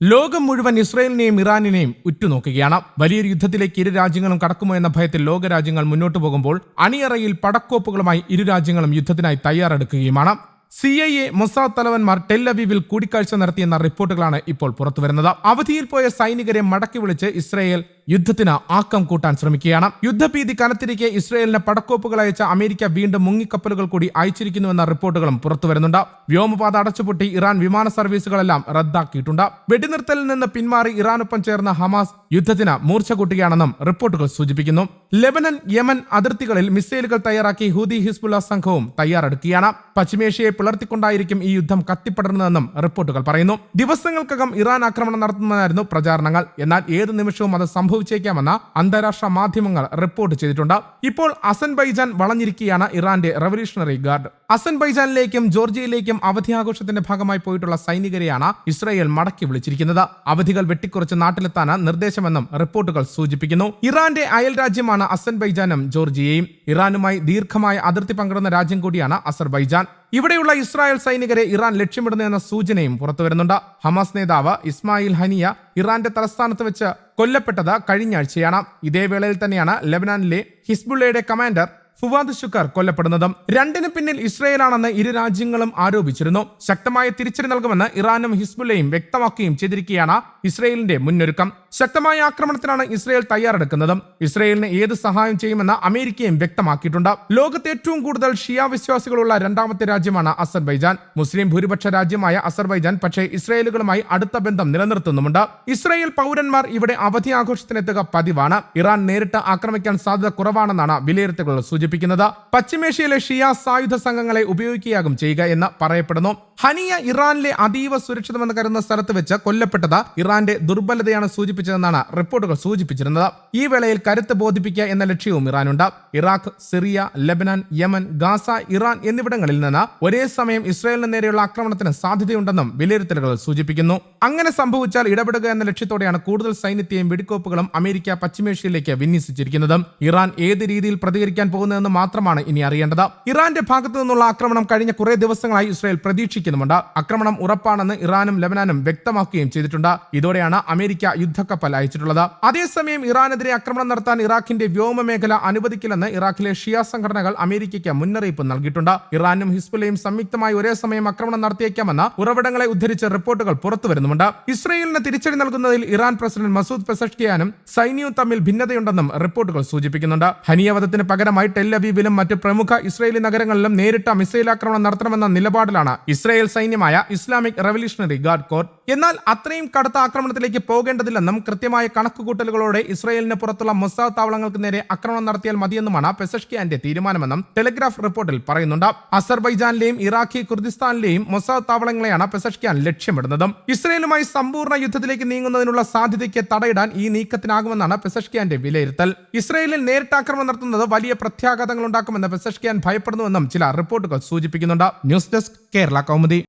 ലോകം മുഴുവൻ ഇസ്രയേലിനെയും ഇറാനിനെയും ഉറ്റുനോക്കുകയാണ്. വലിയൊരു യുദ്ധത്തിലേക്ക് ഇരു രാജ്യങ്ങളും കടക്കുമോ എന്ന ഭയത്തിൽ ലോകരാജ്യങ്ങൾ മുന്നോട്ടു പോകുമ്പോൾ അണിയറയിൽ പടക്കോപ്പുകളുമായി ഇരു രാജ്യങ്ങളും യുദ്ധത്തിനായി തയ്യാറെടുക്കുകയുമാണ്. CIA മൊസാദ് തലവന്മാർ ടെൽ അവീവിൽ കൂടിക്കാഴ്ച നടത്തിയെന്ന റിപ്പോർട്ടുകളാണ് ഇപ്പോൾ പുറത്തുവരുന്നത്. അവധിയിൽ പോയ സൈനികരെ മടക്കി വിളിച്ച് ഇസ്രയേൽ യുദ്ധത്തിന് ആക്കം കൂട്ടാൻ ശ്രമിക്കുകയാണ്. യുദ്ധഭീതി കനത്തിരിക്കെ ഇസ്രയേലിന് പടക്കോപ്പുകൾ അയച്ച അമേരിക്ക വീണ്ടും മുങ്ങിക്കപ്പലുകൾ കൂടി അയച്ചിരിക്കുന്നുവെന്ന റിപ്പോർട്ടുകളും പുറത്തുവരുന്നുണ്ട്. വ്യോമപാത അടച്ചുപൂട്ടി ഇറാൻ വിമാന സർവീസുകളെല്ലാം റദ്ദാക്കിയിട്ടുണ്ട്. വെടിനിർത്തലിൽ നിന്ന് പിന്മാറി ഇറാനൊപ്പം ചേർന്ന ഹമാസ് യുദ്ധത്തിന് മൂർച്ച കൂട്ടുകയാണെന്നും റിപ്പോർട്ടുകൾ സൂചിപ്പിക്കുന്നു. ലെബനൻ, യമൻ അതിർത്തികളിൽ മിസൈലുകൾ തയ്യാറാക്കി ഹൂതി ഹിസ്ബുള്ള സംഘവും തയ്യാറെടുക്കുകയാണ്. പശ്ചിമേഷ്യയെ പിളർത്തിക്കൊണ്ടായിരിക്കും ഈ യുദ്ധം കത്തിപ്പടരുന്നതെന്നും റിപ്പോർട്ടുകൾ പറയുന്നു. ദിവസങ്ങൾക്കകം ഇറാൻ ആക്രമണം നടത്തുന്നതായിരുന്നു പ്രചാരണങ്ങൾ. എന്നാൽ ഏത് നിമിഷവും അത് സംഭവിച്ചേക്കാമെന്ന് അന്താരാഷ്ട്ര മാധ്യമങ്ങൾ റിപ്പോർട്ട് ചെയ്തിട്ടുണ്ട്. ഇപ്പോൾ അസർബൈജാൻ വളഞ്ഞിരിക്കുകയാണ് ഇറാന്റെ റവല്യൂഷണറി ഗാർഡ്. അസർബൈജാനിലേക്കും ജോർജിയയിലേക്കും അവധി ആഘോഷത്തിന്റെ ഭാഗമായി പോയിട്ടുള്ള സൈനികരെയാണ് ഇസ്രായേൽ മടക്കി വിളിച്ചിരിക്കുന്നത്. അവധികൾ വെട്ടിക്കുറച്ച് നാട്ടിലെത്താൻ നിർദ്ദേശമെന്നും റിപ്പോർട്ടുകൾ സൂചിപ്പിക്കുന്നു. ഇറാന്റെ അയൽ രാജ്യമാണ് അസർബൈജാനും ജോർജിയയും. ഇറാനുമായി ദീർഘമായ അതിർത്തി പങ്കിടുന്ന രാജ്യം കൂടിയാണ് അസർബൈജാൻ. ഇവിടെയുള്ള ഇസ്രായേൽ സൈനികരെ ഇറാൻ ലക്ഷ്യമിടുന്നു എന്ന സൂചനയും പുറത്തുവരുന്നുണ്ട്. ഹമാസ് നേതാവ് ഇസ്മായിൽ ഹനിയ ഇറാന്റെ തലസ്ഥാനത്ത് വെച്ച് കൊല്ലപ്പെട്ടത് കഴിഞ്ഞ ആഴ്ചയാണ്. ഇതേ വേളയിൽ തന്നെയാണ് ലെബനാനിലെ ഹിസ്ബുള്ളയുടെ കമാൻഡർ ഫുവാദ് ഷുക്കർ കൊല്ലപ്പെടുന്നതും. രണ്ടിന് പിന്നിൽ ഇസ്രയേലാണെന്ന് ഇരു രാജ്യങ്ങളും ആരോപിച്ചിരുന്നു. ശക്തമായ തിരിച്ചടി നൽകുമെന്ന് ഇറാനും ഹിസ്ബുള്ളയും വ്യക്തമാക്കുകയും ചെയ്തിരിക്കുകയാണ് ഇസ്രയേലിന്റെ മുന്നൊരുക്കം. ശക്തമായ ആക്രമണത്തിനാണ് ഇസ്രയേൽ തയ്യാറെടുക്കുന്നതും. ഇസ്രയേലിന് ഏത് സഹായം ചെയ്യുമെന്ന് അമേരിക്കയും വ്യക്തമാക്കിയിട്ടുണ്ട്. ലോകത്ത് ഏറ്റവും കൂടുതൽ ഷിയ വിശ്വാസികളുള്ള രണ്ടാമത്തെ രാജ്യമാണ് അസർബൈജാൻ. മുസ്ലിം ഭൂരിപക്ഷ രാജ്യമായ അസർബൈജാൻ പക്ഷേ ഇസ്രയേലുകളുമായി അടുത്ത ബന്ധം നിലനിർത്തുന്നുമുണ്ട്. ഇസ്രയേൽ പൗരന്മാർ ഇവിടെ അവധി ആഘോഷത്തിനെത്തുക പതിവാണ്. ഇറാൻ നേരിട്ട് ആക്രമിക്കാൻ സാധ്യത കുറവാണെന്നാണ് വിലയിരുത്തലുകൾ സൂചിപ്പിക്കുന്നത്. പശ്ചിമേഷ്യയിലെ ഷിയ സായുധ സംഘങ്ങളെ ഉപയോഗിക്കുകയാകും ചെയ്യുക എന്ന് പറയപ്പെടുന്നു. ഹനിയ ഇറാനിലെ അതീവ സുരക്ഷിതമെന്ന് കരുതുന്ന സ്ഥലത്ത് വെച്ച് കൊല്ലപ്പെട്ടത് ഇറാന്റെ ദുർബലതയാണ് സൂചിപ്പിച്ചതെന്നാണ് റിപ്പോർട്ടുകൾ സൂചിപ്പിച്ചിരുന്നത്. ഈ വേളയിൽ കരുത്ത് ബോധിപ്പിക്കുക എന്ന ലക്ഷ്യവും ഇറാനുണ്ട്. Iraq, Syria, Lebanon, Yemen, Gaza, Iran എന്നിവിടങ്ങളിൽ നിന്ന് ഒരേ സമയം ഇസ്രയേലിന് നേരെയുള്ള ആക്രമണത്തിന് സാധ്യതയുണ്ടെന്നും വിലയിരുത്തലുകൾ സൂചിപ്പിക്കുന്നു. അങ്ങനെ സംഭവിച്ചാൽ ഇടപെടുക എന്ന ലക്ഷ്യത്തോടെയാണ് കൂടുതൽ സൈന്യത്തെയും വെടിക്കോപ്പുകളും അമേരിക്ക പശ്ചിമേഷ്യയിലേക്ക് വിന്യസിച്ചിരിക്കുന്നത്. ഇറാൻ ഏത് രീതിയിൽ പ്രതികരിക്കാൻ പോകുന്നതെന്ന് മാത്രമാണ് ഇനി അറിയേണ്ടത്. ഇറാന്റെ ഭാഗത്തു നിന്നുള്ള ആക്രമണം കഴിഞ്ഞ കുറെ ദിവസങ്ങളായി ഇസ്രയേൽ പ്രതീക്ഷിക്കുന്നുമുണ്ട്. ആക്രമണം ഉറപ്പാണെന്ന് ഇറാനും ലെബനാനും വ്യക്തമാക്കുകയും ചെയ്തിട്ടുണ്ട്. ഇതോടെയാണ് അമേരിക്ക യുദ്ധക്കപ്പൽ അയച്ചിട്ടുള്ളത്. അതേസമയം ഇറാനെതിരെ ആക്രമണം നടത്താൻ ഇറാഖിന്റെ വ്യോമമേഖല അനുവദിക്കില്ലെന്ന് ഇറാഖിലെ ഷിയ സംഘടനകൾ അമേരിക്കയ്ക്ക് മുന്നറിയിപ്പ് നൽകിയിട്ടുണ്ട്. ഇറാനും ഹിസ്ബുള്ളയും സംയുക്തമായി ഒരേ സമയം ആക്രമണം നടത്തിയേക്കാമെന്ന് ഉറവിടങ്ങളെ ഉദ്ധരിച്ച് റിപ്പോർട്ടുകൾ പുറത്തുവരുന്നുമുണ്ട്. ഇസ്രയേലിന് തിരിച്ചടി നൽകുന്നതിൽ ഇറാൻ പ്രസിഡന്റ് മസൂദ് പെസഷ്കിയാനും സൈന്യവും തമ്മിൽ ഭിന്നതയുണ്ടെന്നും റിപ്പോർട്ടുകൾ സൂചിപ്പിക്കുന്നുണ്ട്. ഹനിയ വധത്തിന് പകരമായി ടെൽ അവീവിലും മറ്റ് പ്രമുഖ ഇസ്രയേലി നഗരങ്ങളിലും നേരിട്ട മിസൈൽ ആക്രമണം നടത്തണമെന്ന നിലപാടിലാണ് ഇസ്രയേൽ സൈന്യമായ ഇസ്ലാമിക് റവല്യൂഷണറി ഗാർഡ് കോർ. എന്നാൽ അത്രയും കടുത്ത ആക്രമണത്തിലേക്ക് പോകേണ്ടതില്ലെന്നും കൃത്യമായ കണക്കുകൂട്ടലുകളോടെ ഇസ്രയേലിന് പുറത്തുള്ള മൊസാദ് താവളങ്ങൾക്ക് നേരെ ആക്രമണം നടത്തിയാൽ മതിയെന്നുമാണ് പെസഷ്കിയാന്റെ തീരുമാനമെന്നും ടെലിഗ്രാഫ് റിപ്പോർട്ടിൽ പറയുന്നുണ്ട്. അസർബൈജാനിലെയും ഇറാഖി കുർദിസ്ഥാനിലെയും മൊസാദ് താവളങ്ങളെയാണ് പെസഷ്കിയാൻ ലക്ഷ്യമിടുന്നതും. ഇസ്രയേലുമായി സമ്പൂർണ്ണ യുദ്ധത്തിലേക്ക് നീങ്ങുന്നതിനുള്ള സാധ്യതയ്ക്ക് തടയിടാൻ ഈ നീക്കത്തിനാകുമെന്നാണ് പെസഷ്കിയാന്റെ വിലയിരുത്തൽ. ഇസ്രയേലിൽ നേരിട്ട് ആക്രമണം നടത്തുന്നത് വലിയ പ്രത്യാഘാതങ്ങൾ ഉണ്ടാക്കുമെന്ന് പെസഷ്കിയാൻ ഭയപ്പെടുന്നുവെന്നും ചില റിപ്പോർട്ടുകൾ സൂചിപ്പിക്കുന്നുണ്ട്. News desk, Kerala Kaumudi.